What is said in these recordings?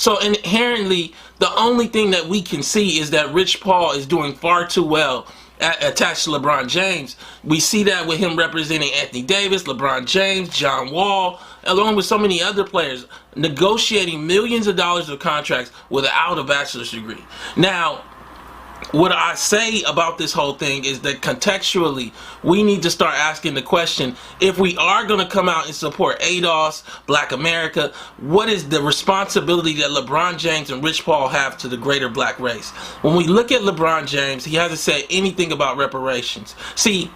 So inherently, the only thing that we can see is that Rich Paul is doing far too well attached to LeBron James. We see that with him representing Anthony Davis, LeBron James, John Wall, along with so many other players, negotiating millions of dollars of contracts without a bachelor's degree. Now, what I say about this whole thing is that contextually, we need to start asking the question, if we are going to come out and support ATOS, Black America, what is the responsibility that LeBron James and Rich Paul have to the greater black race? When we look at LeBron James, he hasn't said anything about reparations. See,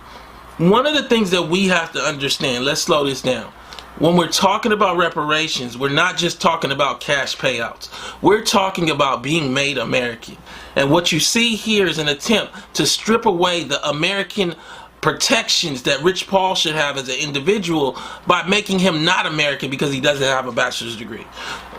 one of the things that we have to understand, let's slow this down. When we're talking about reparations, we're not just talking about cash payouts. We're talking about being made American. And what you see here is an attempt to strip away the American protections that Rich Paul should have as an individual by making him not American because he doesn't have a bachelor's degree.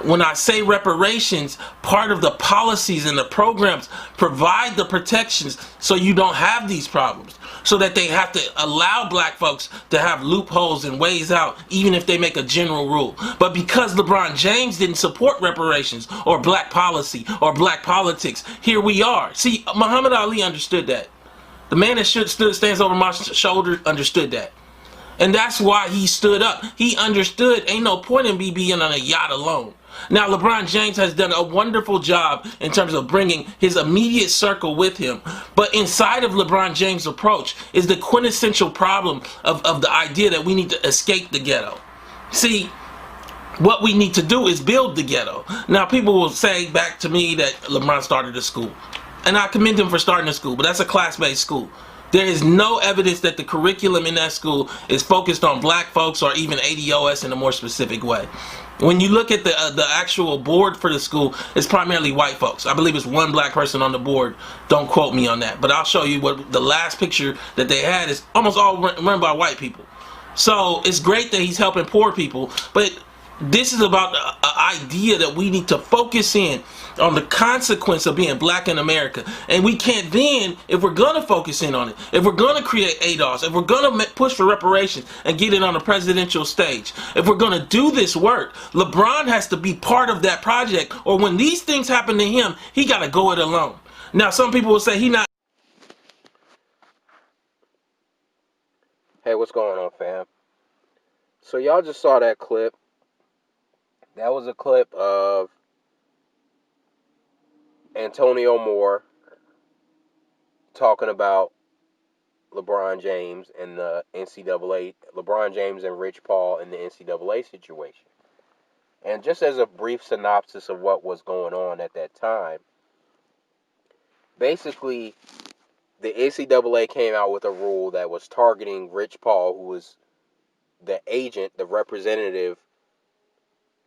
When I say reparations, part of the policies and the programs provide the protections so you don't have these problems, so that they have to allow black folks to have loopholes and ways out, even if they make a general rule. But because LeBron James didn't support reparations or black policy or black politics, here we are. See, Muhammad Ali understood that. The man that stands over my shoulder understood that. And that's why he stood up. He understood ain't no point in me being on a yacht alone. Now, LeBron James has done a wonderful job in terms of bringing his immediate circle with him. But inside of LeBron James' approach is the quintessential problem of the idea that we need to escape the ghetto. See, what we need to do is build the ghetto. Now, people will say back to me that LeBron started a school. And I commend him for starting a school, but that's a class-based school. There is no evidence that the curriculum in that school is focused on black folks or even ATOS in a more specific way. When you look at the actual board for the school, it's primarily white folks. I believe it's one black person on the board. Don't quote me on that. But I'll show you what the last picture that they had is almost all run by white people. So it's great that he's helping poor people, but this is about the idea that we need to focus in on the consequence of being black in America. And we can't then, if we're going to focus in on it, if we're going to create ADOS, if we're going to push for reparations and get it on the presidential stage, if we're going to do this work, LeBron has to be part of that project, or when these things happen to him, he got to go it alone. Now, some people will say he not. Hey, what's going on, fam? So y'all just saw that clip. That was a clip of Antonio Moore talking about LeBron James and the NCAA, LeBron James and Rich Paul in the NCAA situation. And just as a brief synopsis of what was going on at that time, basically the NCAA came out with a rule that was targeting Rich Paul, who was the agent, the representative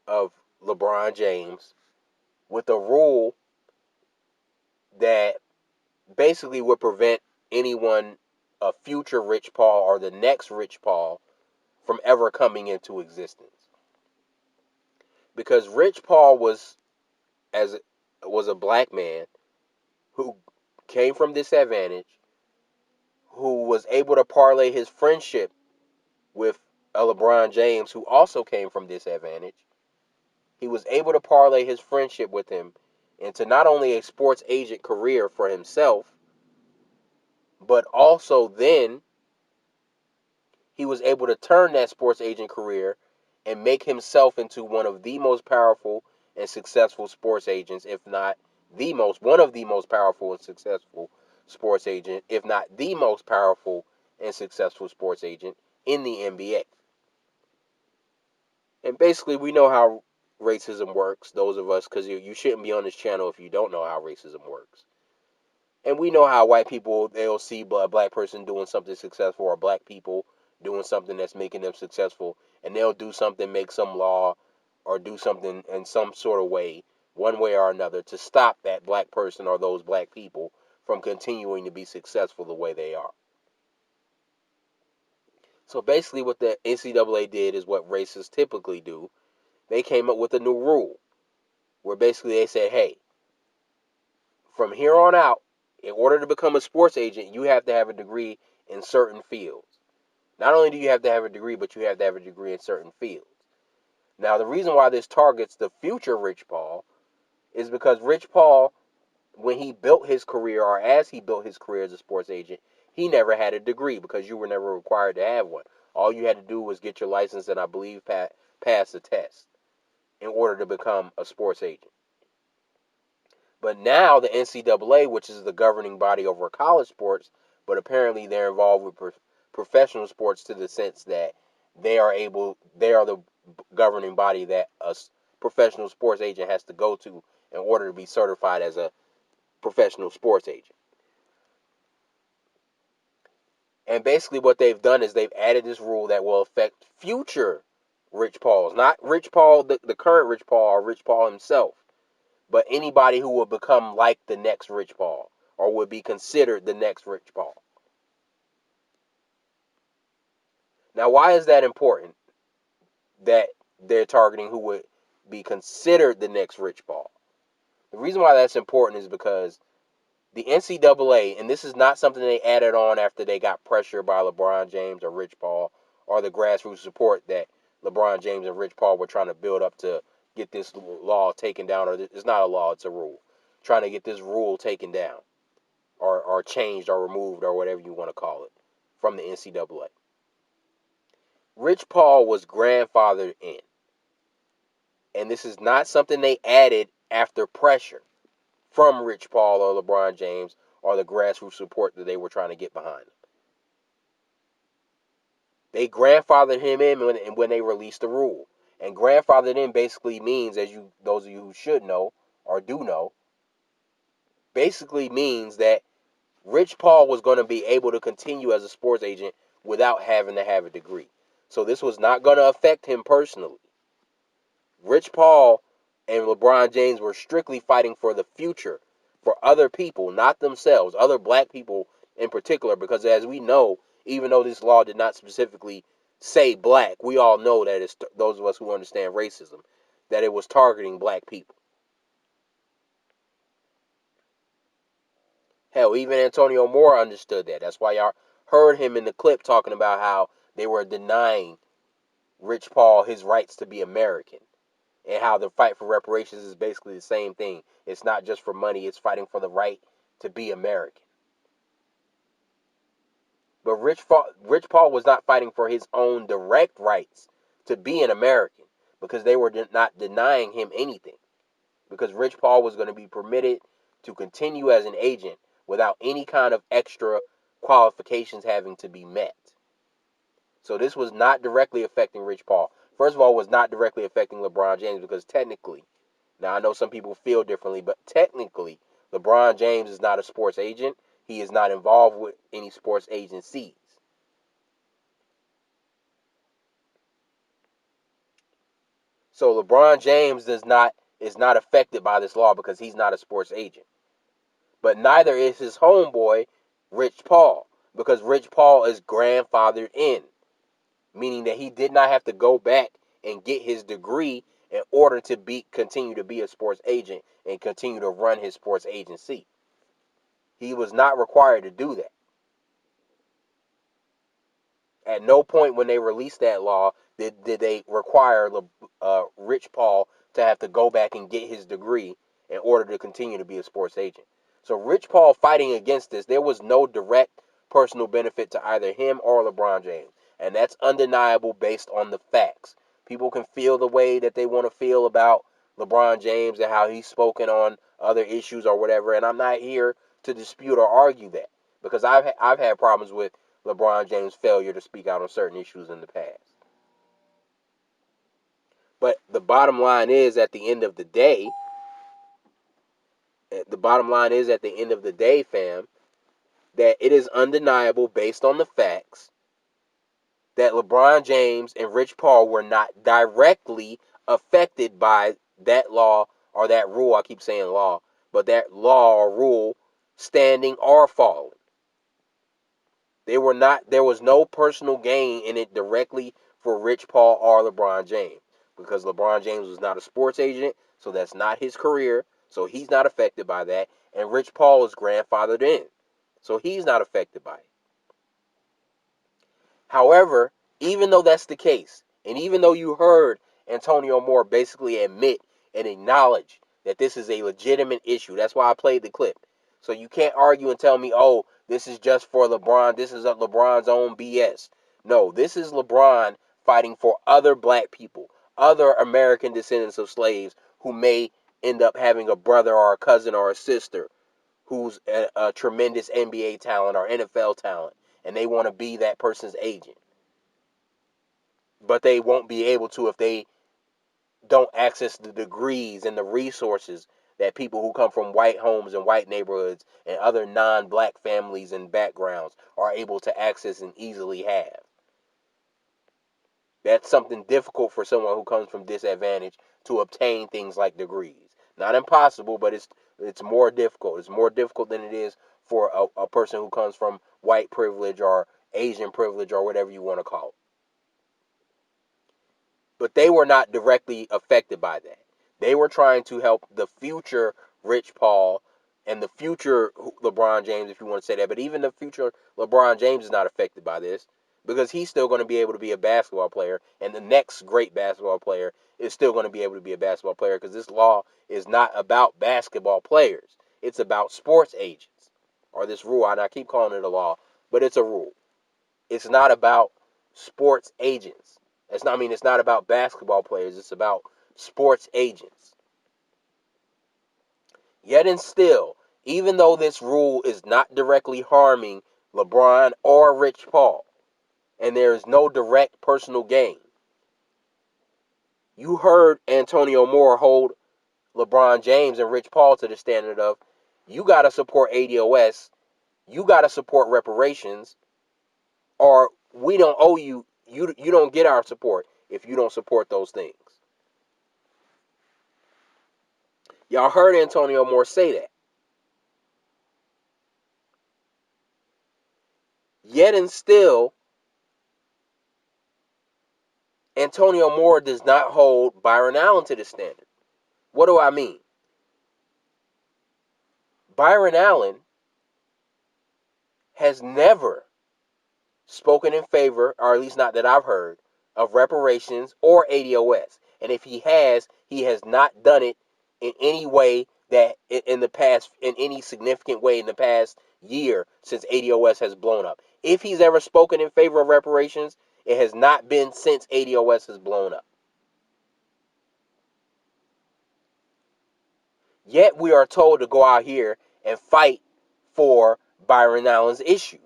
of LeBron James, with a rule that basically would prevent anyone, a future Rich Paul or the next Rich Paul, from ever coming into existence. Because Rich Paul was a black man who came from disadvantage, who was able to parlay his friendship with a LeBron James who also came from disadvantage. He was able to parlay his friendship with him into not only a sports agent career for himself, but also then he was able to turn that sports agent career and make himself into one of the most powerful and successful sports agents, if not one of the most powerful and successful sports agent, if not the most powerful and successful sports agent in the NBA. And basically, we know how racism works, those of us, because you shouldn't be on this channel if you don't know how racism works. And we know how white people, they'll see a black person doing something successful, or black people doing something that's making them successful, and they'll do something, make some law, or do something in some sort of way, one way or another, to stop that black person or those black people from continuing to be successful the way they are. So basically what the NCAA did is what racists typically do. They came up with a new rule where basically they said, hey, from here on out, in order to become a sports agent, you have to have a degree in certain fields. Not only do you have to have a degree, but you have to have a degree in certain fields. Now, the reason why this targets the future Rich Paul is because Rich Paul, when he built his career, or as he built his career as a sports agent, he never had a degree because you were never required to have one. All you had to do was get your license and I believe pass a test in order to become a sports agent. But now the NCAA, which is the governing body over college sports, but apparently they're involved with professional sports to the sense that they are the governing body that a professional sports agent has to go to in order to be certified as a professional sports agent. And basically what they've done is they've added this rule that will affect future Rich Pauls. Not Rich Paul, the current Rich Paul, or Rich Paul himself, but anybody who will become like the next Rich Paul or would be considered the next Rich Paul. Now, why is that important that they're targeting who would be considered the next Rich Paul? The reason why that's important is because the NCAA, and this is not something they added on after they got pressured by LeBron James or Rich Paul or the grassroots support that LeBron James and Rich Paul were trying to build up to get this law taken down, or it's not a law, it's a rule. Trying to get this rule taken down or changed or removed or whatever you want to call it from the NCAA. Rich Paul was grandfathered in. And this is not something they added after pressure from Rich Paul or LeBron James or the grassroots support that they were trying to get behind him. They grandfathered him in when they released the rule. And grandfathered in basically means, those of you who should know or do know, basically means that Rich Paul was going to be able to continue as a sports agent without having to have a degree. So this was not going to affect him personally. Rich Paul and LeBron James were strictly fighting for the future, for other people, not themselves, other black people in particular, because as we know, even though this law did not specifically say black, we all know that it's those of us who understand racism, that it was targeting black people. Hell, even Antonio Moore understood that. That's why y'all heard him in the clip talking about how they were denying Rich Paul his rights to be American. And how the fight for reparations is basically the same thing. It's not just for money, it's fighting for the right to be American. But Rich Paul was not fighting for his own direct rights to be an American, because they were not denying him anything. Because Rich Paul was going to be permitted to continue as an agent without any kind of extra qualifications having to be met. So this was not directly affecting Rich Paul. First of all, it was not directly affecting LeBron James because technically, now I know some people feel differently, but technically, LeBron James is not a sports agent. He is not involved with any sports agencies. So LeBron James is not affected by this law because he's not a sports agent. But neither is his homeboy, Rich Paul, because Rich Paul is grandfathered in, meaning that he did not have to go back and get his degree in order to continue to be a sports agent and continue to run his sports agency. He was not required to do that. At no point when they released that law did they require Rich Paul to have to go back and get his degree in order to continue to be a sports agent. So Rich Paul fighting against this, there was no direct personal benefit to either him or LeBron James. And that's undeniable based on the facts. People can feel the way that they want to feel about LeBron James and how he's spoken on other issues or whatever. And I'm not here to dispute or argue that, because I've had problems with LeBron James' failure to speak out on certain issues in the past. But the bottom line is, at the end of the day, fam, that it is undeniable based on the facts that LeBron James and Rich Paul were not directly affected by that law or that rule. I keep saying law, but that law or rule standing or falling. There was no personal gain in it directly for Rich Paul or LeBron James, because LeBron James was not a sports agent, so that's not his career, so he's not affected by that, and Rich Paul is grandfathered in, so he's not affected by it. However, even though that's the case, and even though you heard Antonio Moore basically admit and acknowledge that this is a legitimate issue. That's why I played the clip. So you can't argue and tell me, oh, this is just for LeBron. This is LeBron's own BS. No, this is LeBron fighting for other black people, other American descendants of slaves who may end up having a brother or a cousin or a sister who's a tremendous NBA talent or NFL talent, and they want to be that person's agent. But they won't be able to if they don't access the degrees and the resources that people who come from white homes and white neighborhoods and other non-black families and backgrounds are able to access and easily have. That's something difficult for someone who comes from disadvantage to obtain things like degrees. Not impossible, but it's more difficult. It's more difficult than it is for a person who comes from white privilege or Asian privilege or whatever you want to call it. But they were not directly affected by that. They were trying to help the future Rich Paul and the future LeBron James, if you want to say that. But even the future LeBron James is not affected by this because he's still going to be able to be a basketball player. And the next great basketball player is still going to be able to be a basketball player because this law is not about basketball players. It's about sports agents, or this rule. And I keep calling it a law, but it's a rule. It's not about sports agents. It's not about basketball players. It's about sports agents. Yet and still, even though this rule is not directly harming LeBron or Rich Paul, and there is no direct personal gain, you heard Antonio Moore hold LeBron James and Rich Paul to the standard of, you got to support ATOS, you got to support reparations, or we don't owe you, you don't get our support if you don't support those things. Y'all heard Antonio Moore say that. Yet and still, Antonio Moore does not hold Byron Allen to the standard. What do I mean? Byron Allen has never spoken in favor, or at least not that I've heard, of reparations or ATOS. And if he has not done it in any way that in the past, in any significant way in the past year since ATOS has blown up. If he's ever spoken in favor of reparations, it has not been since ATOS has blown up. Yet we are told to go out here and fight for Byron Allen's issue.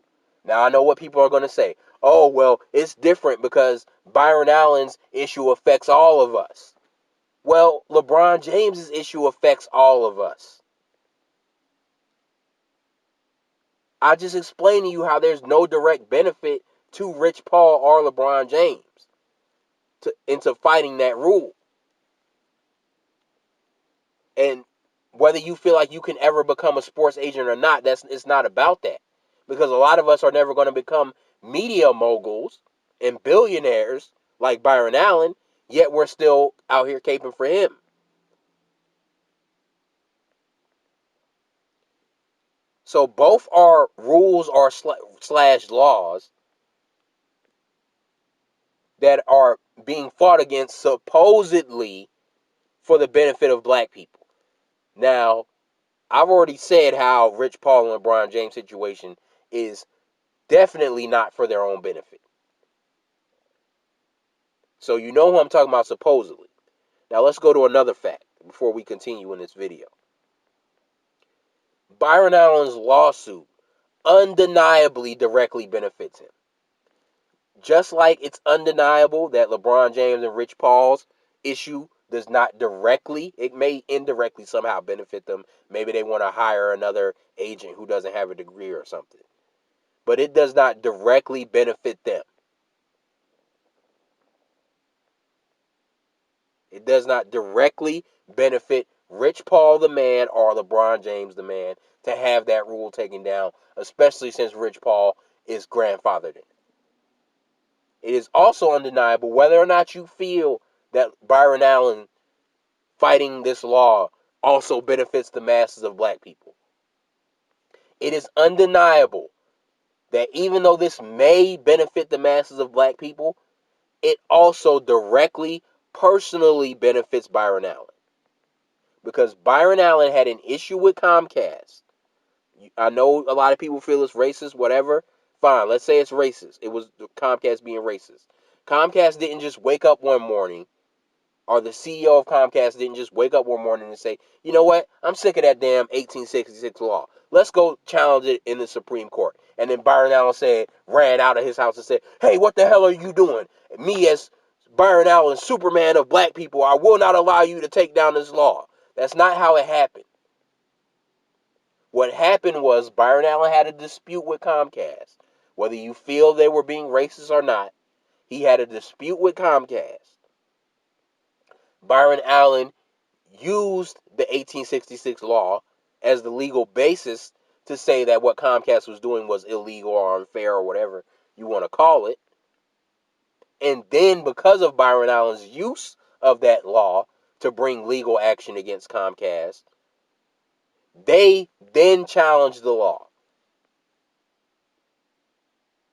Now I know what people are going to say. Oh, well, it's different because Byron Allen's issue affects all of us. Well, LeBron James's issue affects all of us. I just explained to you how there's no direct benefit to Rich Paul or LeBron James into fighting that rule. And whether you feel like you can ever become a sports agent or not, it's not about that. Because a lot of us are never going to become media moguls and billionaires like Byron Allen, yet we're still out here caping for him. So both are rules or slash laws that are being fought against supposedly for the benefit of black people. Now, I've already said how Rich Paul and LeBron James situation is definitely not for their own benefit. So you know who I'm talking about supposedly. Now let's go to another fact before we continue in this video. Byron Allen's lawsuit undeniably directly benefits him. Just like it's undeniable that LeBron James and Rich Paul's issue does not directly, it may indirectly somehow benefit them. Maybe they want to hire another agent who doesn't have a degree or something. But it does not directly benefit them. It does not directly benefit Rich Paul the man or LeBron James the man to have that rule taken down, especially since Rich Paul is grandfathered in. It is also undeniable whether or not you feel that Byron Allen fighting this law also benefits the masses of black people. It is undeniable that even though this may benefit the masses of black people, it also directly, personally benefits Byron Allen. because Byron Allen had an issue with Comcast. I know a lot of people feel it's racist, whatever. Fine, let's say it's racist. It was Comcast being racist. Comcast didn't just wake up one morning, or the CEO of Comcast didn't just wake up one morning and say, you know what, I'm sick of that damn 1866 law. Let's go challenge it in the Supreme Court. And then Byron Allen ran out of his house and said, hey, what the hell are you doing? Me as Byron Allen, Superman of black people, I will not allow you to take down this law. That's not how it happened. What happened was Byron Allen had a dispute with Comcast. Whether you feel they were being racist or not, he had a dispute with Comcast. Byron Allen used the 1866 law as the legal basis to say that what Comcast was doing was illegal or unfair or whatever you want to call it. And then because of Byron Allen's use of that law to bring legal action against Comcast, they then challenged the law.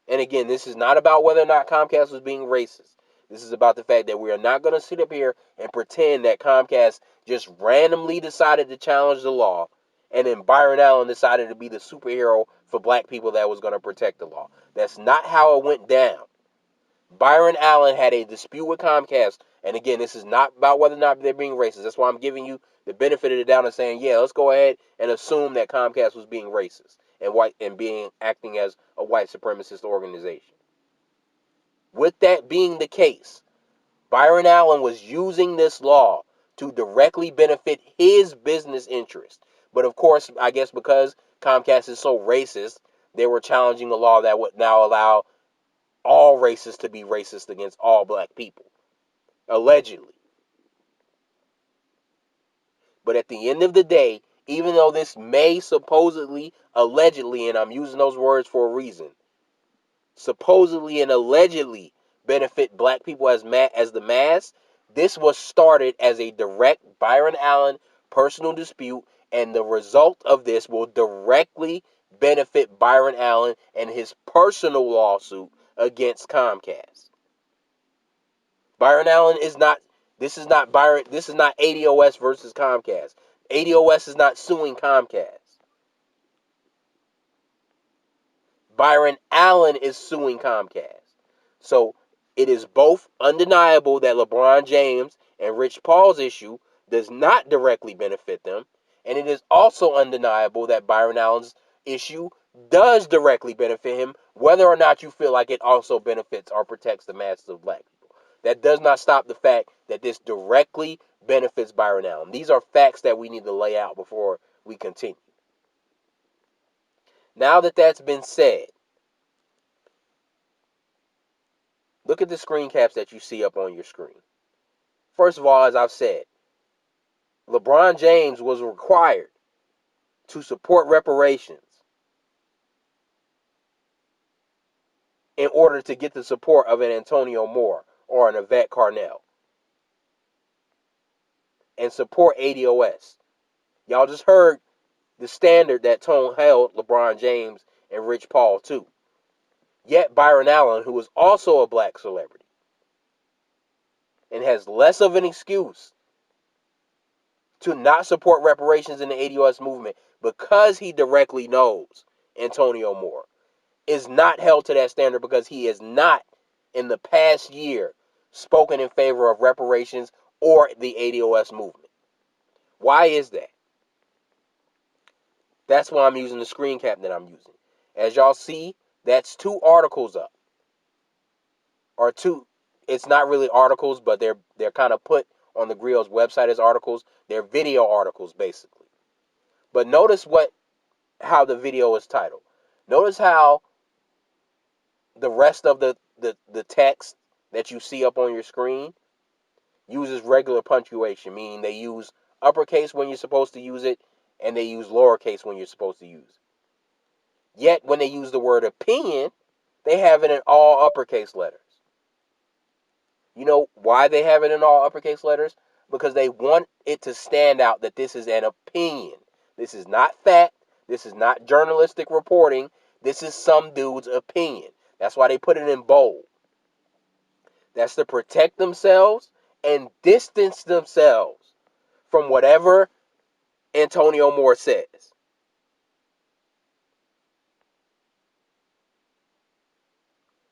And again, this is not about whether or not Comcast was being racist. This is about the fact that we are not going to sit up here and pretend that Comcast just randomly decided to challenge the law, and then Byron Allen decided to be the superhero for black people that was going to protect the law. That's not how it went down. Byron Allen had a dispute with Comcast, and again, this is not about whether or not they're being racist. That's why I'm giving you the benefit of the doubt and saying, yeah, let's go ahead and assume that Comcast was being racist and white and acting as a white supremacist organization. With that being the case, Byron Allen was using this law to directly benefit his business interest. But of course, I guess because Comcast is so racist, they were challenging the law that would now allow all races to be racist against all black people, allegedly. But at the end of the day, even though this may supposedly, allegedly, and I'm using those words for a reason, supposedly and allegedly benefit black people as the mass, this was started as a direct Byron Allen personal dispute, and the result of this will directly benefit Byron Allen and his personal lawsuit against Comcast. Byron Allen is not, this is not ATOS versus Comcast. ATOS is not suing Comcast. Byron Allen is suing Comcast. So it is both undeniable that LeBron James and Rich Paul's issue does not directly benefit them, and it is also undeniable that Byron Allen's issue does directly benefit him, whether or not you feel like it also benefits or protects the masses of black people. That does not stop the fact that this directly benefits Byron Allen. These are facts that we need to lay out before we continue. Now that that's been said, look at the screen caps that you see up on your screen. First of all, as I've said, LeBron James was required to support reparations in order to get the support of an Antonio Moore or an Yvette Carnell and support ATOS. Y'all just heard the standard that Tone held LeBron James and Rich Paul to. Yet Byron Allen, who is also a black celebrity and has less of an excuse to not support reparations in the ATOS movement because he directly knows Antonio Moore, is not held to that standard because he has not, in the past year, spoken in favor of reparations or the ATOS movement. Why is that? That's why I'm using the screen cap that I'm using. As y'all see, that's 2 articles up. Or 2, it's not really articles, but they're kind of put on the Griot's website as articles. They're video articles, basically. But notice how the video is titled. Notice how the rest of the text that you see up on your screen uses regular punctuation, meaning they use uppercase when you're supposed to use it, and they use lowercase when you're supposed to use it. Yet, when they use the word opinion, they have it in all uppercase letters. You know why they have it in all uppercase letters? Because they want it to stand out that this is an opinion. This is not fact. This is not journalistic reporting. This is some dude's opinion. That's why they put it in bold. That's to protect themselves and distance themselves from whatever Antonio Moore says.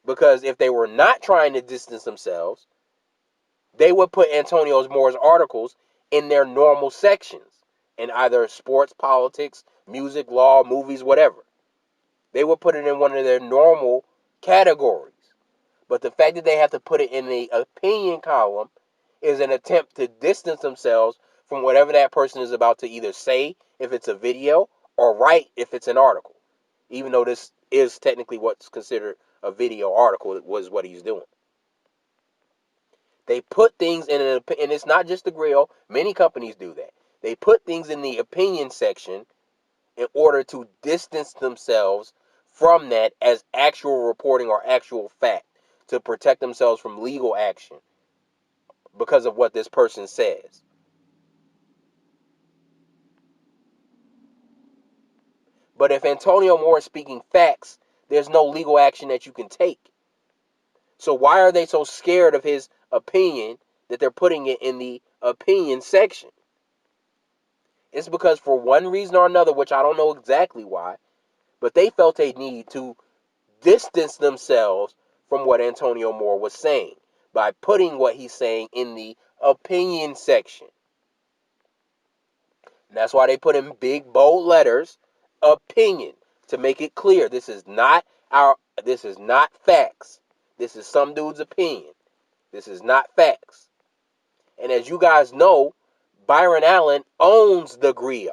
Because if they were not trying to distance themselves, they would put Antonio Moore's articles in their normal sections in either sports, politics, music, law, movies, whatever. They would put it in one of their normal categories. But the fact that they have to put it in the opinion column is an attempt to distance themselves from whatever that person is about to either say if it's a video or write if it's an article. Even though this is technically what's considered a video article, it was what he's doing. They put things in an opinion, and it's not just the Griot. Many companies do that. They put things in the opinion section in order to distance themselves from that as actual reporting or actual fact to protect themselves from legal action because of what this person says. But if Antonio Moore is speaking facts, there's no legal action that you can take. So why are they so scared of his opinion that they're putting it in the opinion section? It's because for one reason or another, which I don't know exactly why, but they felt a need to distance themselves from what Antonio Moore was saying by putting what he's saying in the opinion section. And that's why they put in big bold letters, opinion, to make it clear this is not facts. This is some dude's opinion. This is not facts. And as you guys know, Byron Allen owns the Griot.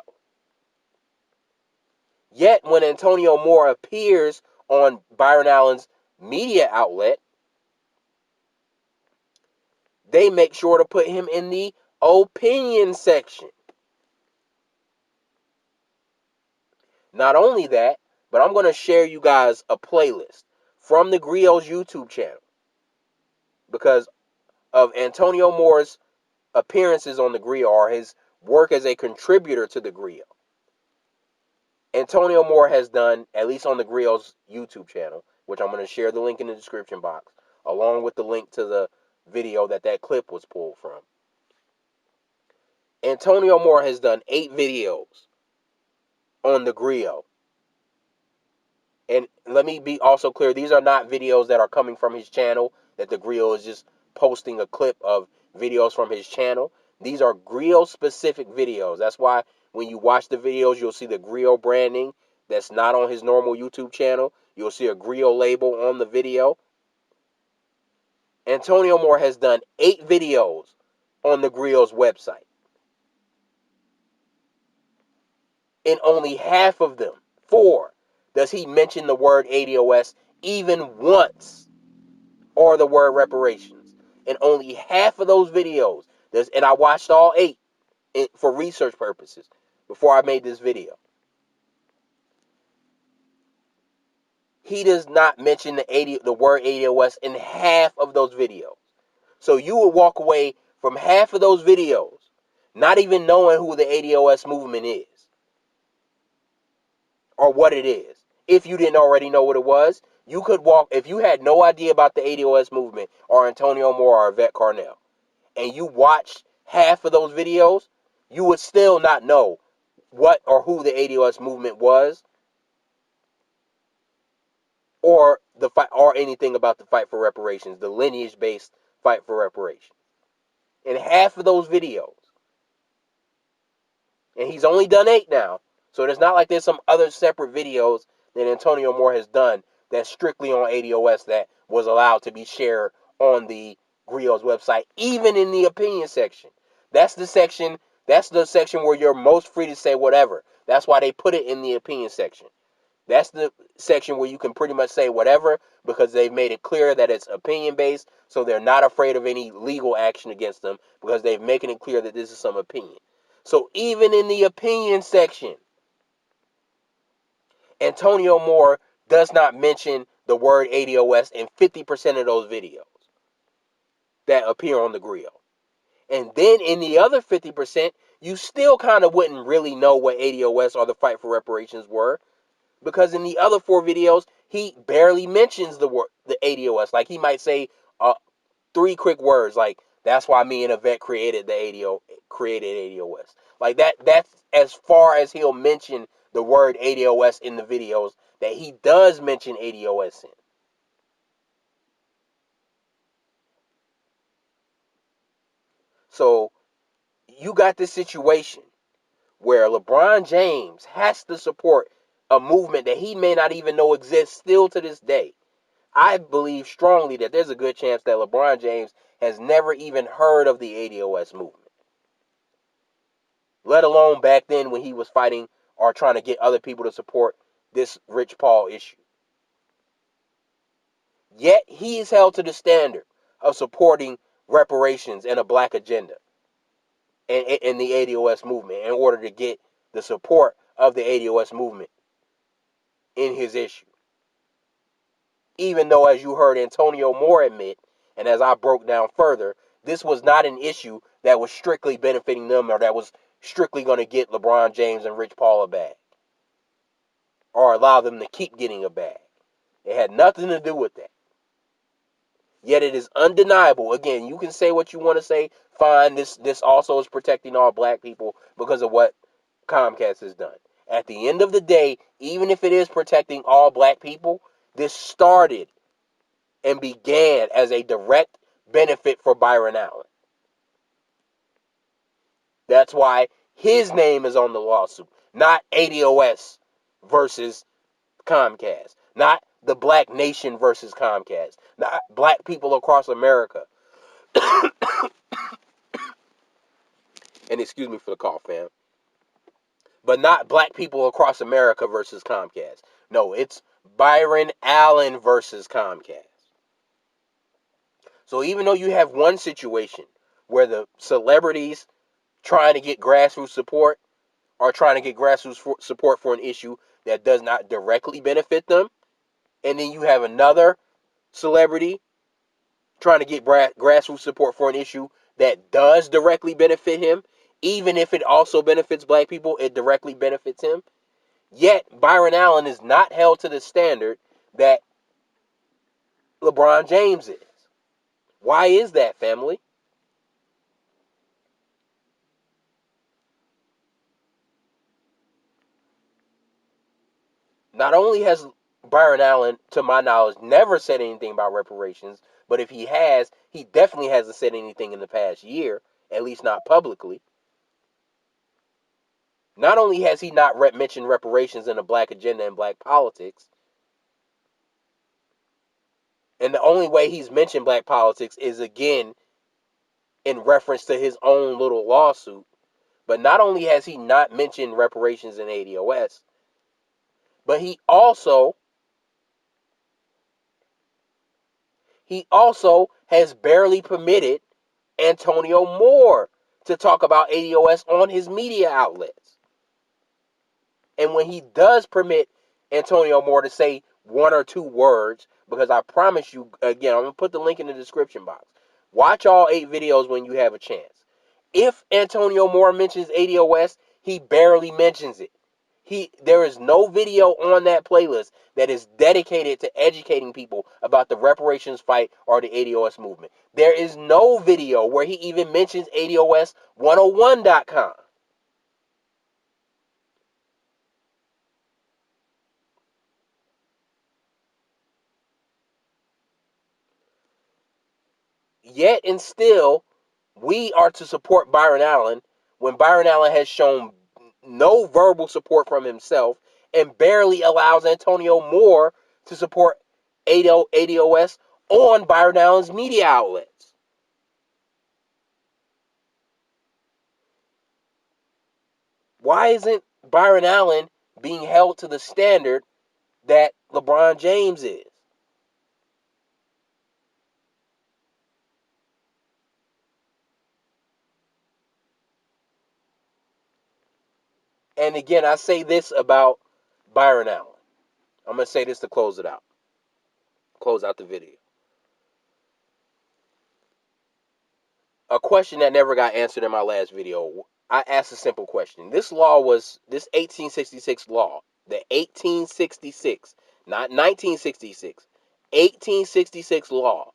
Yet when Antonio Moore appears on Byron Allen's media outlet, they make sure to put him in the opinion section. Not only that, but I'm going to share you guys a playlist from the Griot's YouTube channel because of Antonio Moore's appearances on the Griot or his work as a contributor to the Griot. Antonio Moore has done, at least on the Griot's YouTube channel, which I'm going to share the link in the description box, along with the link to the video that clip was pulled from. Antonio Moore has done 8 videos on the Griot. And let me be also clear, these are not videos that are coming from his channel, that the Griot is just posting a clip of videos from his channel. These are Griot-specific videos. That's why when you watch the videos, you'll see the Griot branding that's not on his normal YouTube channel. You'll see a Griot label on the video. Antonio Moore has done 8 videos on the Griot's website. In only half of them, 4, does he mention the word ATOS even once, or the word reparations. In only half of those videos, and I watched all 8 for research purposes before I made this video. He does not mention the word ATOS in half of those videos. So you would walk away from half of those videos not even knowing who the ATOS movement is or what it is. If you didn't already know what it was, you could walk, if you had no idea about the ATOS movement or Antonio Moore or Yvette Carnell, and you watched half of those videos, you would still not know what or who the ATOS movement was, or the fight, or anything about the fight for reparations, the lineage-based fight for reparations. In half of those videos, and he's only done 8 now, so it's not like there's some other separate videos that Antonio Moore has done that's strictly on ATOS that was allowed to be shared on the Griot's website, even in the opinion section. That's the section where you're most free to say whatever. That's why they put it in the opinion section. That's the section where you can pretty much say whatever because they've made it clear that it's opinion-based, so they're not afraid of any legal action against them because they've making it clear that this is some opinion. So even in the opinion section, Antonio Moore does not mention the word ATOS in 50% of those videos that appear on the Griot. And then in the other 50%, you still kind of wouldn't really know what ATOS or the fight for reparations were, because in the other 4 videos, he barely mentions the word, the ATOS. Like he might say 3 quick words, like, that's why me and Yvette created ATOS. Like that's as far as he'll mention the word ATOS in the videos that he does mention ATOS in. So you got this situation where LeBron James has to support a movement that he may not even know exists still to this day. I believe strongly that there's a good chance that LeBron James has never even heard of the ATOS movement, let alone back then when he was fighting or trying to get other people to support this Rich Paul issue. Yet he is held to the standard of supporting reparations and a black agenda in the ATOS movement in order to get the support of the ATOS movement in his issue. Even though, as you heard Antonio Moore admit, and as I broke down further, this was not an issue that was strictly benefiting them or that was strictly going to get LeBron James and Rich Paul a bag or allow them to keep getting a bag. It had nothing to do with that. Yet it is undeniable. Again, you can say what you want to say. Fine, this also is protecting all black people because of what Comcast has done. At the end of the day, even if it is protecting all black people, this started and began as a direct benefit for Byron Allen. That's why his name is on the lawsuit, not ATOS versus Comcast, not the Black Nation versus Comcast, not black people across America. And excuse me for the cough, fam. But not black people across America versus Comcast. No, it's Byron Allen versus Comcast. So even though you have one situation where the celebrities trying to get grassroots support are trying to get grassroots support for an issue that does not directly benefit them, and then you have another celebrity trying to get grassroots support for an issue that does directly benefit him, even if it also benefits black people, it directly benefits him. Yet Byron Allen is not held to the standard that LeBron James is. Why is that, family? Not only has Byron Allen, to my knowledge, never said anything about reparations, but if he has, he definitely hasn't said anything in the past year, at least not publicly. Not only has he not mentioned reparations in the black agenda and black politics, and the only way he's mentioned black politics is again in reference to his own little lawsuit. But not only has he not mentioned reparations in ATOS, but he also has barely permitted Antonio Moore to talk about ATOS on his media outlets. And when he does permit Antonio Moore to say one or two words, because I promise you, again, I'm going to put the link in the description box. Watch all 8 videos when you have a chance. If Antonio Moore mentions ATOS, he barely mentions it. There is no video on that playlist that is dedicated to educating people about the reparations fight or the ATOS movement. There is no video where he even mentions ATOS101.com. Yet and still, we are to support Byron Allen when Byron Allen has shown no verbal support from himself and barely allows Antonio Moore to support ATOS on Byron Allen's media outlets. Why isn't Byron Allen being held to the standard that LeBron James is? And again, I say this about Byron Allen. I'm going to say this to close out the video. A question that never got answered in my last video. I asked a simple question. This 1866 law, the 1866, not 1966, 1866 law,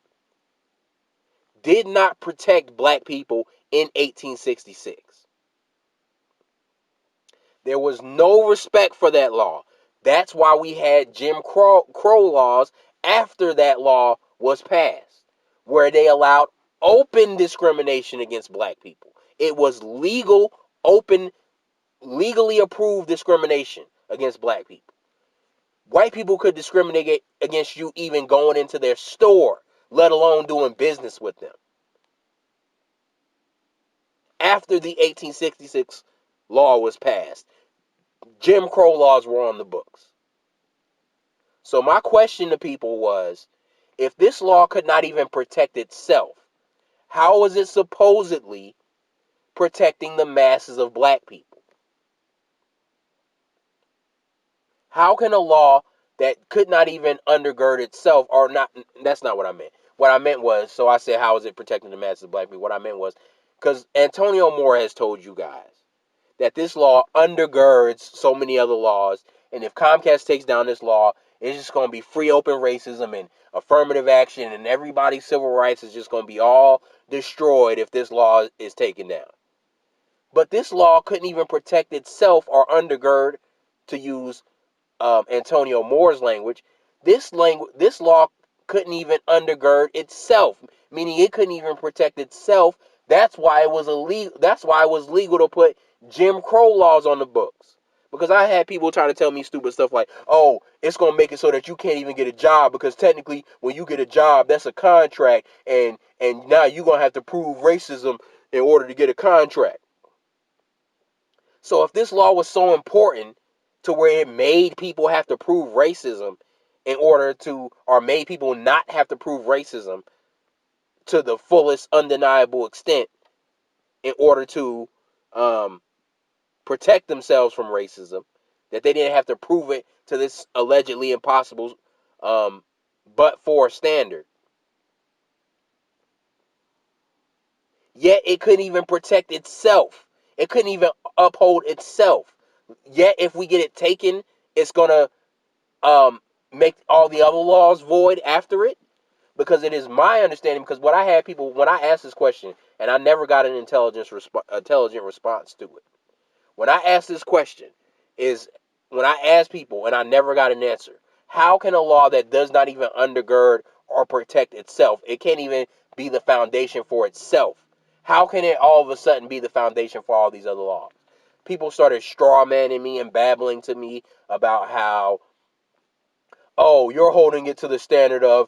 did not protect black people in 1866. There was no respect for that law. That's why we had Jim Crow laws after that law was passed, where they allowed open discrimination against black people. It was legal, open, legally approved discrimination against black people. White people could discriminate against you even going into their store, let alone doing business with them. After the 1866 law was passed, Jim Crow laws were on the books. So my question to people was, if this law could not even protect itself, how was it supposedly protecting the masses of black people? How can a law that could not even undergird itself, or not, that's not what I meant. What I meant was, so I said, how is it protecting the masses of black people? What I meant was, because Antonio Moore has told you guys that this law undergirds so many other laws, and if Comcast takes down this law, it's just going to be free open racism and affirmative action, and everybody's civil rights is just going to be all destroyed if this law is taken down. But this law couldn't even protect itself or undergird, to use Antonio Moore's language. This law couldn't even undergird itself, meaning it couldn't even protect itself. That's why it was illegal. That's why it was legal to put Jim Crow laws on the books. Because I had people trying to tell me stupid stuff like, "Oh, it's gonna make it so that you can't even get a job because technically, when you get a job, that's a contract, and now you're gonna have to prove racism in order to get a contract." So if this law was so important to where it made people have to prove racism in order to, or made people not have to prove racism to the fullest undeniable extent in order to protect themselves from racism, that they didn't have to prove it to this allegedly impossible but for standard. Yet it couldn't even protect itself. It couldn't even uphold itself. Yet if we get it taken, it's gonna make all the other laws void after it. Because it is my understanding, because what I had people, when I asked this question, and I never got an intelligent response to it. When I asked this question, is when I asked people, and I never got an answer, how can a law that does not even undergird or protect itself, it can't even be the foundation for itself, how can it all of a sudden be the foundation for all these other laws? People started straw manning me and babbling to me about how, oh, you're holding it to the standard of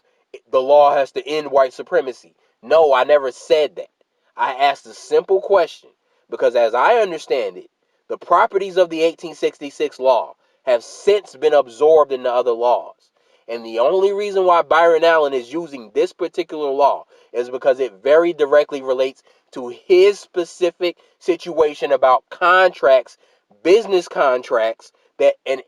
the law has to end white supremacy. No, I never said that. I asked a simple question because, as I understand it, the properties of the 1866 law have since been absorbed into other laws. And the only reason why Byron Allen is using this particular law is because it very directly relates to his specific situation about contracts, business contracts, that in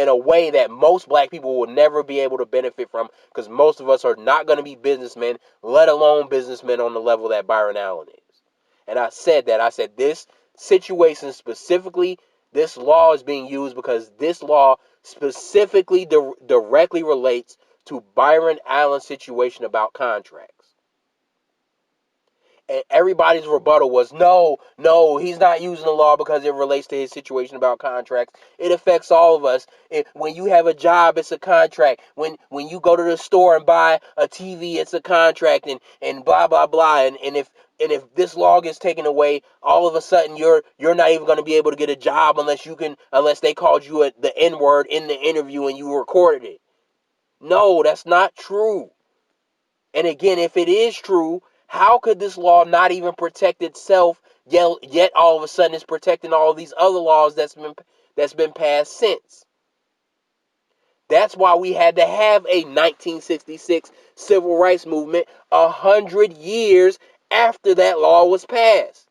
a way that most black people will never be able to benefit from, because most of us are not going to be businessmen, let alone businessmen on the level that Byron Allen is. And I said this situation specifically, this law is being used because this law specifically directly relates to Byron Allen's situation about contracts. And everybody's rebuttal was, no, he's not using the law because it relates to his situation about contracts. It affects all of us. When you have a job, it's a contract. When you go to the store and buy a TV, it's a contract, and blah blah blah. And if this law gets taken away, all of a sudden you're not even going to be able to get a job unless they called you the N-word in the interview and you recorded it. No, that's not true. And again, if it is true, how could this law not even protect itself, yet all of a sudden it's protecting all these other laws that's been passed since? That's why we had to have a 1966 civil rights movement 100 years after that law was passed.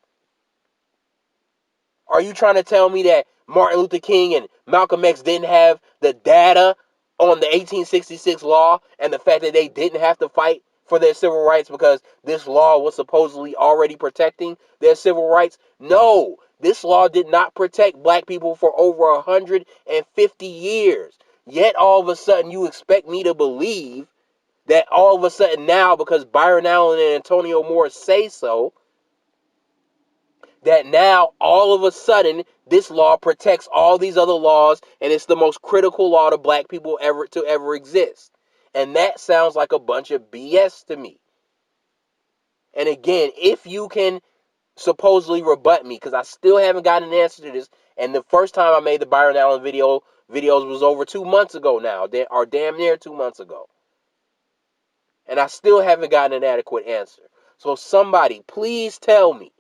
Are you trying to tell me that Martin Luther King and Malcolm X didn't have the data on the 1866 law and the fact that they didn't have to fight for their civil rights because this law was supposedly already protecting their civil rights? No, this law did not protect black people for over 150 years. Yet all of a sudden you expect me to believe that all of a sudden now, because Byron Allen and Antonio Moore say so, that now all of a sudden This law protects all these other laws, and it's the most critical law to black people ever exist. And that sounds like a bunch of BS to me. And again, if you can supposedly rebut me, because I still haven't gotten an answer to this, and the first time I made the Byron Allen videos was over 2 months ago now, or damn near 2 months ago. And I still haven't gotten an adequate answer. So somebody, please tell me,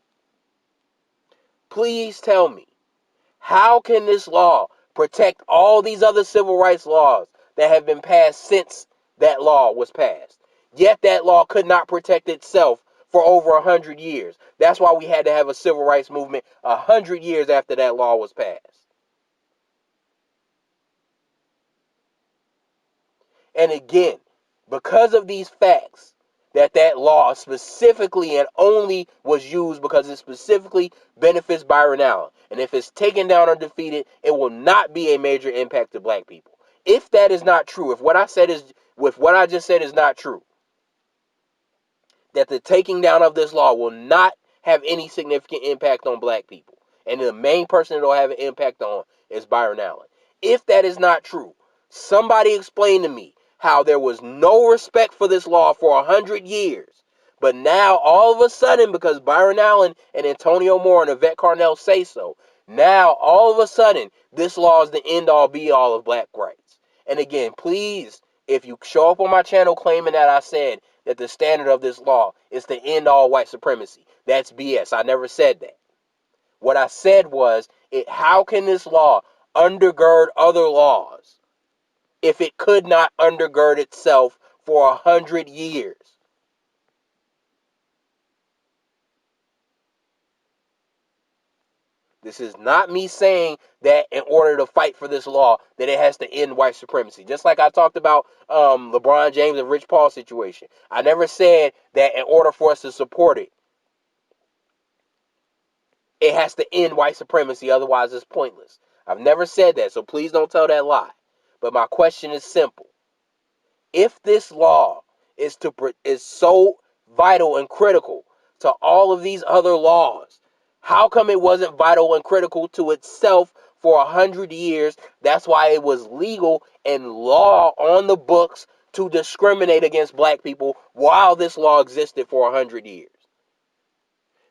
how can this law protect all these other civil rights laws that have been passed since that law was passed? Yet that law could not protect itself for over 100 years. That's why we had to have a civil rights movement 100 years after that law was passed. And again, because of these facts, that law specifically and only was used because it specifically benefits Byron Allen. And if it's taken down or defeated, it will not be a major impact to black people. If that is not true, if what I just said is not true, that the taking down of this law will not have any significant impact on black people, and the main person it'll have an impact on is Byron Allen. If that is not true, somebody explain to me how there was no respect for this law for 100 years, but now all of a sudden, because Byron Allen and Antonio Moore and Yvette Carnell say so, now all of a sudden this law is the end-all be-all of black rights. And again, please, if you show up on my channel claiming that I said that the standard of this law is to end all white supremacy, that's BS. I never said that. What I said was, how can this law undergird other laws if it could not undergird itself for 100 years? This is not me saying that in order to fight for this law that it has to end white supremacy. Just like I talked about LeBron James and Rich Paul situation. I never said that in order for us to support it, it has to end white supremacy, otherwise it's pointless. I've never said that, so please don't tell that lie. But my question is simple. If this law is so vital and critical to all of these other laws, how come it wasn't vital and critical to itself for 100 years? That's why it was legal and law on the books to discriminate against black people while this law existed for 100 years.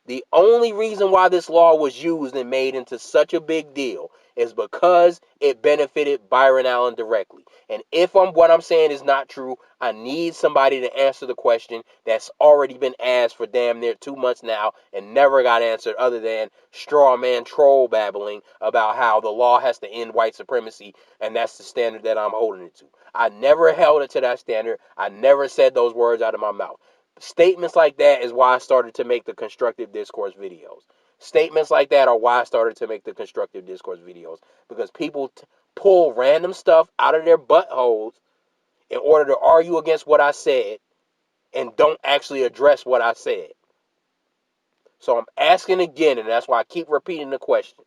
The only reason why this law was used and made into such a big deal is because it benefited Byron Allen directly. And if what I'm saying is not true, I need somebody to answer the question that's already been asked for damn near 2 months now and never got answered, other than straw man troll babbling about how the law has to end white supremacy and that's the standard that I'm holding it to. I never held it to that standard. I never said those words out of my mouth. Statements like that is why I started to make the constructive discourse videos. Statements like that are why I started to make the constructive discourse videos. Because people pull random stuff out of their buttholes in order to argue against what I said and don't actually address what I said. So I'm asking again, and that's why I keep repeating the question.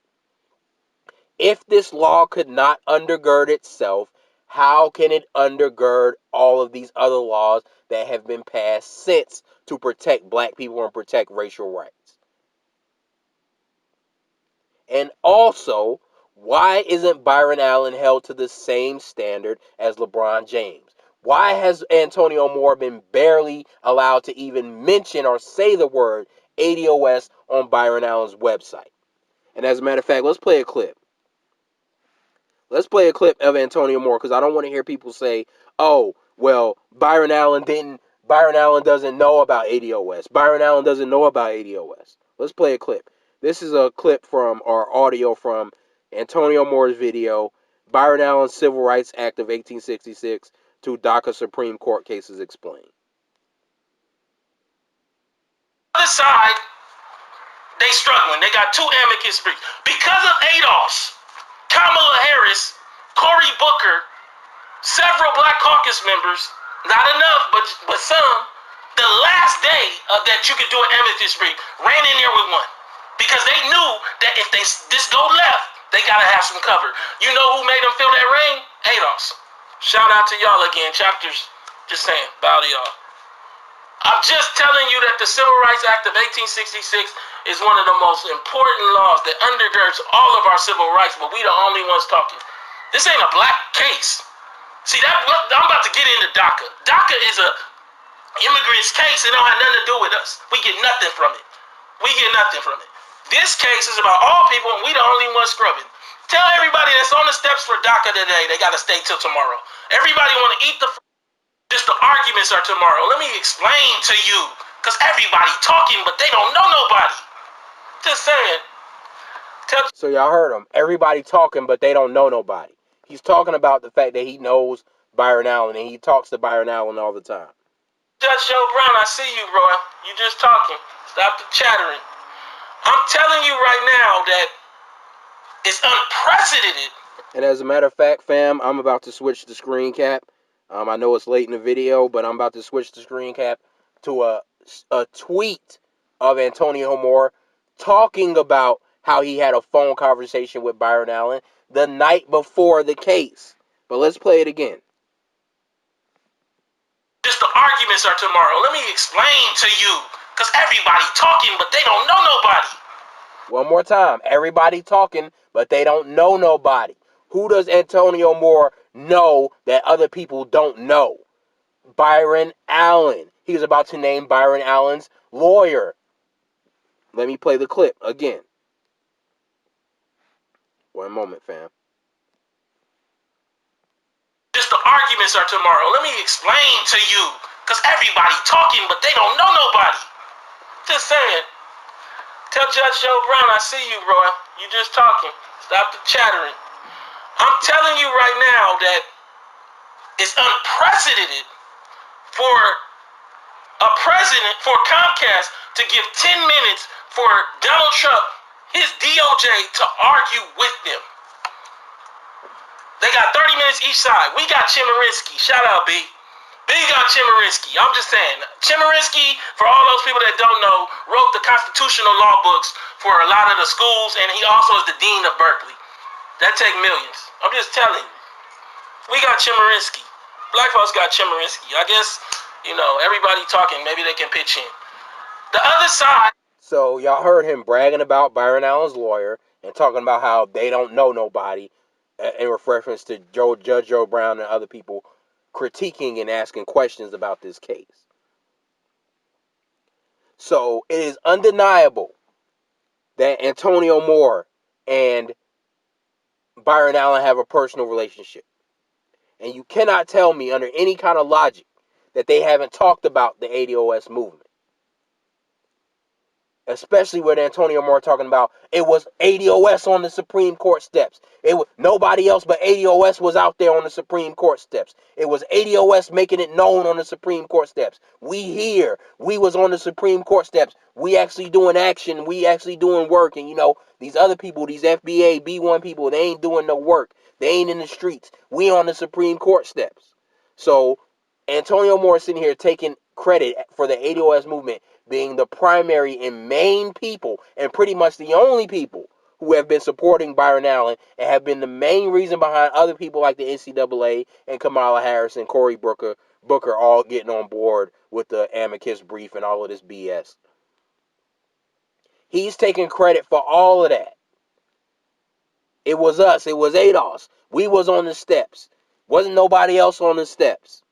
If this law could not undergird itself, how can it undergird all of these other laws that have been passed since to protect black people and protect racial rights? And also, why isn't Byron Allen held to the same standard as LeBron James? Why has Antonio Moore been barely allowed to even mention or say the word ATOS on Byron Allen's website? And as a matter of fact, let's play a clip. Let's play a clip of Antonio Moore, because I don't want to hear people say, oh, well, Byron Allen doesn't know about ATOS. Byron Allen doesn't know about ATOS. Let's play a clip. This is a clip from, or audio from, Antonio Moore's video, Byron Allen's Civil Rights Act of 1866 to DACA Supreme Court Cases Explained. Other side, they struggling. They got 2 amicus briefs. Because of ATOS, Kamala Harris, Cory Booker, several Black Caucus members, not enough, but some, the last day of that you could do an amicus brief, ran in there with one. Because they knew that if this go left, they got to have some cover. You know who made them feel that rain? ATOS. Shout out to y'all again, chapters. Just saying, bow to y'all. I'm just telling you that the Civil Rights Act of 1866 is one of the most important laws that undergirds all of our civil rights, but we the only ones talking. This ain't a black case. See, I'm about to get into DACA. DACA is a immigrant's case. It don't have nothing to do with us. We get nothing from it. We get nothing from it. This case is about all people, and we the only ones scrubbing. Tell everybody that's on the steps for DACA today, they got to stay till tomorrow. Everybody want to eat just the arguments are tomorrow. Let me explain to you, because everybody talking, but they don't know nobody. Just saying. So y'all heard him. Everybody talking, but they don't know nobody. He's talking about the fact that he knows Byron Allen, and he talks to Byron Allen all the time. Judge Joe Brown, I see you, bro. You just talking. Stop the chattering. I'm telling you right now that it's unprecedented. And as a matter of fact, fam, I'm about to switch the screen cap. I know it's late in the video, but I'm about to switch the screen cap to a tweet of Antonio Moore talking about how he had a phone conversation with Byron Allen the night before the case. But let's play it again. Just the arguments are tomorrow. Let me explain to you, because everybody talking, but they don't know nobody. One more time. Everybody talking, but they don't know nobody. Who does Antonio Moore know that other people don't know? Byron Allen. He was about to name Byron Allen's lawyer. Let me play the clip again. One moment, fam. Just the arguments are tomorrow. Let me explain to you, because everybody talking, but they don't know nobody. Just saying. Tell Judge Joe Brown, I see you, bro. You just talking. Stop the chattering. I'm telling you right now that it's unprecedented for a president, for Comcast, to give 10 minutes for Donald Trump, his DOJ, to argue with them. They got 30 minutes each side. We got Chemerinsky. Shout out, B. B got Chemerinsky. I'm just saying. Chemerinsky, for all those people that don't know, wrote the constitutional law books for a lot of the schools, and he also is the dean of Berkeley. That take millions. I'm just telling you. We got Chemerinsky. Black folks got Chemerinsky. I guess, everybody talking. Maybe they can pitch in. The other side. So y'all heard him bragging about Byron Allen's lawyer and talking about how they don't know nobody in reference to Judge Joe Brown and other people critiquing and asking questions about this case. So it is undeniable that Antonio Moore and Byron Allen have a personal relationship. And you cannot tell me under any kind of logic that they haven't talked about the ATOS movement. Especially with Antonio Moore talking about it was ATOS on the Supreme Court steps. It was nobody else but ATOS was out there on the Supreme Court steps. It was ATOS making it known on the Supreme Court steps. We here, we was on the Supreme Court steps. We actually doing action. We actually doing work. And these other people, these FBA, B1 people, they ain't doing no work. They ain't in the streets. We on the Supreme Court steps. So Antonio Moore sitting here taking credit for the ATOS movement being the primary and main people and pretty much the only people who have been supporting Byron Allen and have been the main reason behind other people like the NCAA and Kamala Harris and Cory Booker all getting on board with the amicus brief and all of this BS. He's taking credit for all of that. It was us. It was ATOS. We was on the steps. Wasn't nobody else on the steps.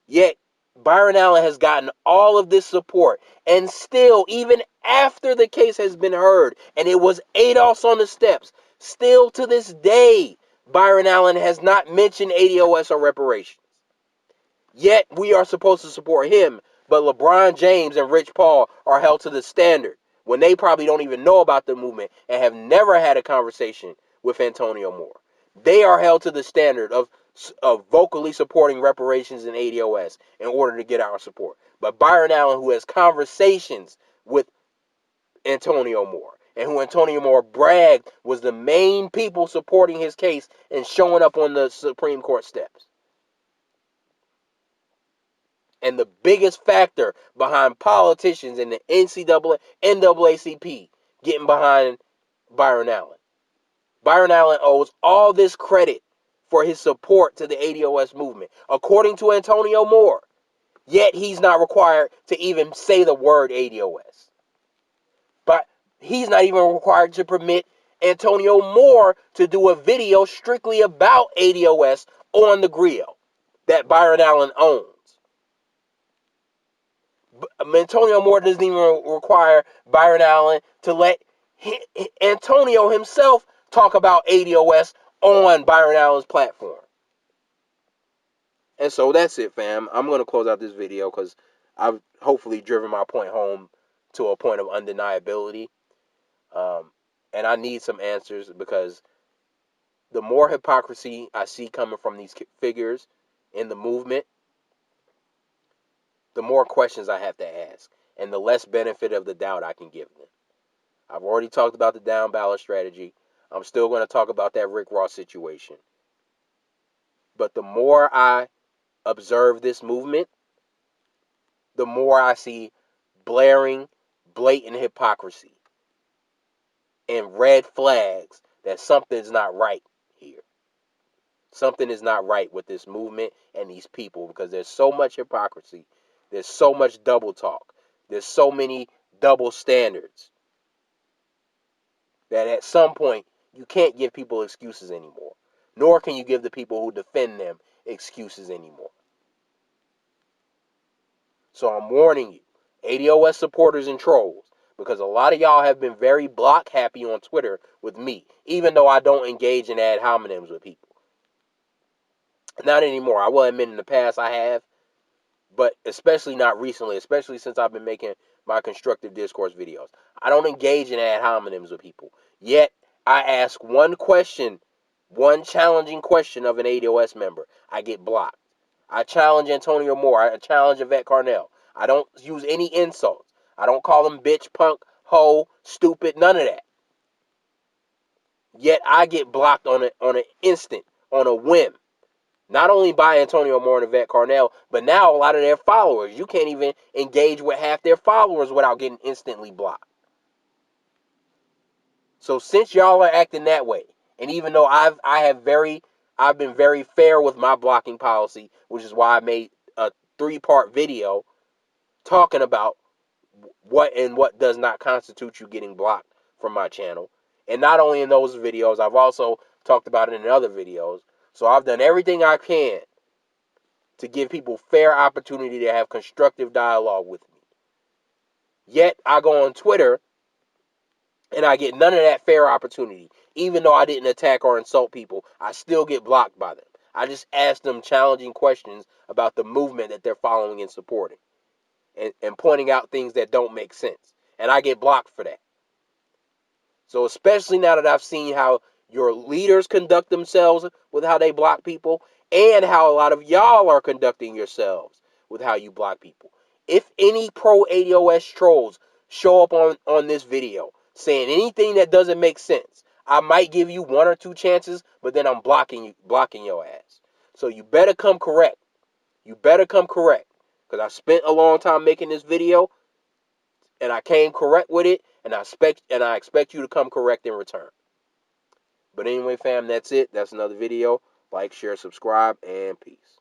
Yet Byron Allen has gotten all of this support, and still, even after the case has been heard, and it was ATOS on the steps, still to this day, Byron Allen has not mentioned ATOS or reparations. Yet we are supposed to support him, but LeBron James and Rich Paul are held to the standard when they probably don't even know about the movement and have never had a conversation with Antonio Moore. They are held to the standard of vocally supporting reparations and ATOS in order to get our support. But Byron Allen, who has conversations with Antonio Moore, and who Antonio Moore bragged was the main people supporting his case and showing up on the Supreme Court steps. And the biggest factor behind politicians in the NAACP getting behind Byron Allen. Byron Allen owes all this credit for his support to the ATOS movement. According to Antonio Moore, Yet he's not required to even say the word ATOS. But he's not even required to permit Antonio Moore to do a video strictly about ATOS on the Griot that Byron Allen owns. Antonio Moore doesn't even require Byron Allen to let Antonio himself talk about ATOS on Byron Allen's platform. And so that's it, fam. I'm going to close out this video because I've hopefully driven my point home to a point of undeniability. And I need some answers, because the more hypocrisy I see coming from these figures in the movement, the more questions I have to ask, and the less benefit of the doubt I can give them. I've already talked about the down ballot strategy. I'm still going to talk about that Rick Ross situation. But the more I observe this movement, the more I see blaring, blatant hypocrisy and red flags that something's not right here. Something is not right with this movement and these people, because there's so much hypocrisy. There's so much double talk. There's so many double standards that at some point you can't give people excuses anymore. Nor can you give the people who defend them excuses anymore. So I'm warning you, ATOS supporters and trolls, because a lot of y'all have been very block happy on Twitter with me, even though I don't engage in ad hominems with people. Not anymore. I will admit in the past I have, but especially not recently, especially since I've been making my constructive discourse videos. I don't engage in ad hominems with people. Yet, I ask one question, one challenging question of an ATOS member, I get blocked. I challenge Antonio Moore. I challenge Yvette Carnell. I don't use any insults. I don't call them bitch, punk, hoe, stupid, none of that. Yet, I get blocked on an instant, on a whim. Not only by Antonio Moore and Yvette Carnell, but now a lot of their followers. You can't even engage with half their followers without getting instantly blocked. So since y'all are acting that way, and even though I've been very fair with my blocking policy, which is why I made a 3-part video talking about what does not constitute you getting blocked from my channel. And not only in those videos, I've also talked about it in other videos. So I've done everything I can to give people fair opportunity to have constructive dialogue with me. Yet I go on Twitter and I get none of that fair opportunity. Even though I didn't attack or insult people, I still get blocked by them. I just ask them challenging questions about the movement that they're following and supporting, and pointing out things that don't make sense. And I get blocked for that. So especially now that I've seen how your leaders conduct themselves with how they block people, and how a lot of y'all are conducting yourselves with how you block people. If any pro ATOS trolls show up on this video saying anything that doesn't make sense, I might give you 1 or 2 chances, but then I'm blocking your ass. So you better come correct. You better come correct. Because I spent a long time making this video, and I came correct with it, and I expect you to come correct in return. But anyway, fam, that's it. That's another video. Like, share, subscribe, and peace.